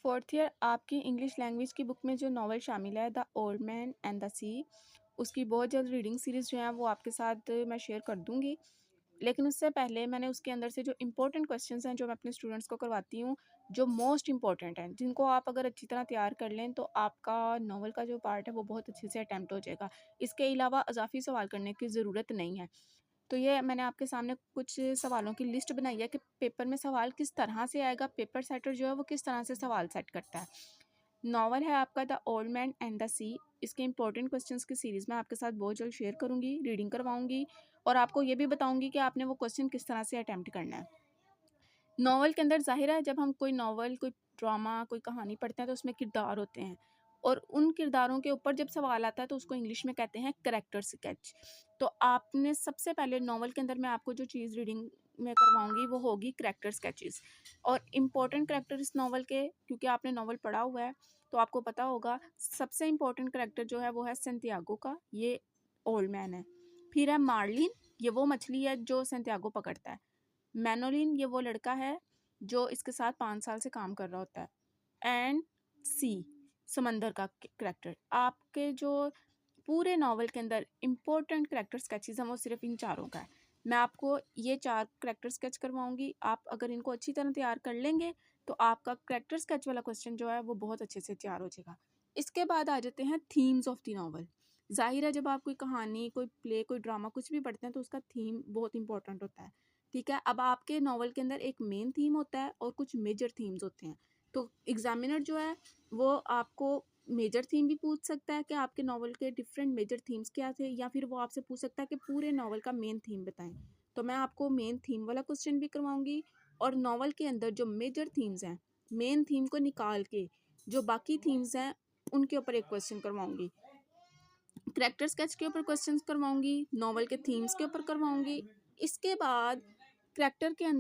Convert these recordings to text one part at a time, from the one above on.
Fourth year आपकी English language की book में जो नॉवल शामिल है the old man and the sea, उसकी बहुत जल्द रीडिंग सीरीज़ जो है वो आपके साथ मैं शेयर कर दूँगी। लेकिन उससे पहले मैंने उसके अंदर से जो इम्पोर्टेंट क्वेश्चंस हैं जो मैं अपने स्टूडेंट्स को करवाती हूँ, जो मोस्ट इम्पोर्टेंट हैं, जिनको आप अगर अच्छी तरह तैयार कर लें तो आपका नॉवल का जो पार्ट है वो बहुत अच्छे से अटैम्प्ट हो जाएगा। इसके अलावा इजाफी सवाल करने की ज़रूरत नहीं है। तो ये मैंने आपके सामने कुछ सवालों की लिस्ट बनाई है कि पेपर में सवाल किस तरह से आएगा, पेपर सेटर जो है वो किस तरह से सवाल सेट करता है। नॉवल है आपका the old man and the sea. इसके इंपॉर्टेंट क्वेश्चंस की सीरीज़ मैं आपके साथ बहुत जल्द शेयर करूंगी, रीडिंग करवाऊंगी और आपको ये भी बताऊंगी कि आपने वो क्वेश्चन किस तरह से अटैम्प्ट करना है। नॉवल के अंदर ज़ाहिर है जब हम कोई नॉवल, कोई ड्रामा, कोई कहानी पढ़ते हैं तो उसमें किरदार होते हैं और उन किरदारों के ऊपर जब सवाल आता है तो उसको इंग्लिश में कहते हैं करैक्टर स्केच। तो आपने सबसे पहले नॉवल के अंदर मैं आपको जो चीज़ रीडिंग में करवाऊंगी वो होगी करैक्टर स्केचेस और इम्पोर्टेंट करैक्टर इस नॉवल के, क्योंकि आपने नॉवल पढ़ा हुआ है तो आपको पता होगा सबसे इम्पोर्टेंट करैक्टर जो है वो है सेंटियागो का, ये ओल्ड मैन है। फिर है मार्लिन, ये वो मछली है जो सेंटियागो पकड़ता है। मैनोलिन, ये वो लड़का है जो इसके साथ 5 साल से काम कर रहा होता है। एंड सी, समंदर का करैक्टर। आपके जो पूरे नॉवल के अंदर इम्पोर्टेंट करैक्टर स्केचेस हैं वो सिर्फ इन चारों का है। मैं आपको ये 4 करैक्टर स्केच करवाऊंगी। आप अगर इनको अच्छी तरह तैयार कर लेंगे तो आपका करैक्टर स्केच वाला क्वेश्चन जो है वो बहुत अच्छे से तैयार हो जाएगा। इसके बाद आ जाते हैं थीम्स ऑफ द नॉवल। जाहिर है जब आप कोई कहानी, कोई प्ले, कोई ड्रामा कुछ भी पढ़ते हैं तो उसका थीम बहुत इंपॉर्टेंट होता है। ठीक है, अब आपके नॉवल के अंदर एक मेन थीम होता है और कुछ मेजर थीम्स होते हैं। तो एग्जामिनर जो है वो आपको मेजर थीम भी पूछ सकता है कि आपके नॉवल के डिफरेंट मेजर थीम्स क्या थे, या फिर वो आपसे पूछ सकता है कि पूरे नॉवल का मेन थीम बताएं। तो मैं आपको मेन थीम वाला क्वेश्चन भी करवाऊंगी और नॉवल के अंदर जो मेजर थीम्स हैं, मेन थीम को निकाल के जो बाकी थीम्स हैं उनके ऊपर एक क्वेश्चन करवाऊंगी। करैक्टर स्केच के ऊपर क्वेश्चन करवाऊंगी, नॉवल के थीम्स के ऊपर करवाऊंगी। इसके बाद करैक्टर के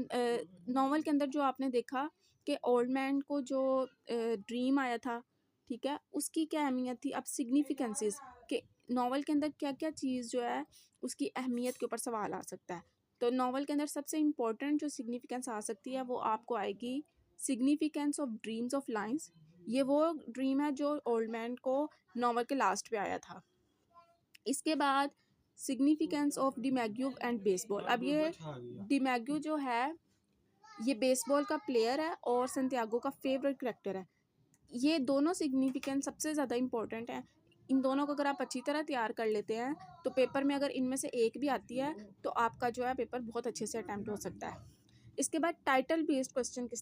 नॉवल के अंदर जो आपने देखा कि ओल्ड मैन को जो ड्रीम आया था, ठीक है, उसकी क्या अहमियत थी। अब सिग्निफिकेंसेस के नॉवल के अंदर क्या क्या चीज़ जो है उसकी अहमियत के ऊपर सवाल आ सकता है। तो नॉवल के अंदर सबसे इम्पोर्टेंट जो सिग्निफिकेंस आ सकती है वो आपको आएगी significance of dreams of lines. ये वो ड्रीम है जो ओल्ड मैन को नॉवल के लास्ट पे आया था। इसके बाद सिग्निफिकेंस ऑफ डिमैग्यू एंड बेसबॉल। अब ये डिमैग्यू जो है ये बेसबॉल का प्लेयर है और संतियागो का फेवरेट करैक्टर है। ये दोनों सिग्निफिकेंस सबसे ज़्यादा इंपॉर्टेंट है। इन दोनों को अगर आप अच्छी तरह तैयार कर लेते हैं तो पेपर में अगर इनमें से एक भी आती है तो आपका जो है पेपर बहुत अच्छे से अटैम्प्ट हो सकता है। इसके बाद टाइटल बेस्ड क्वेश्चन किस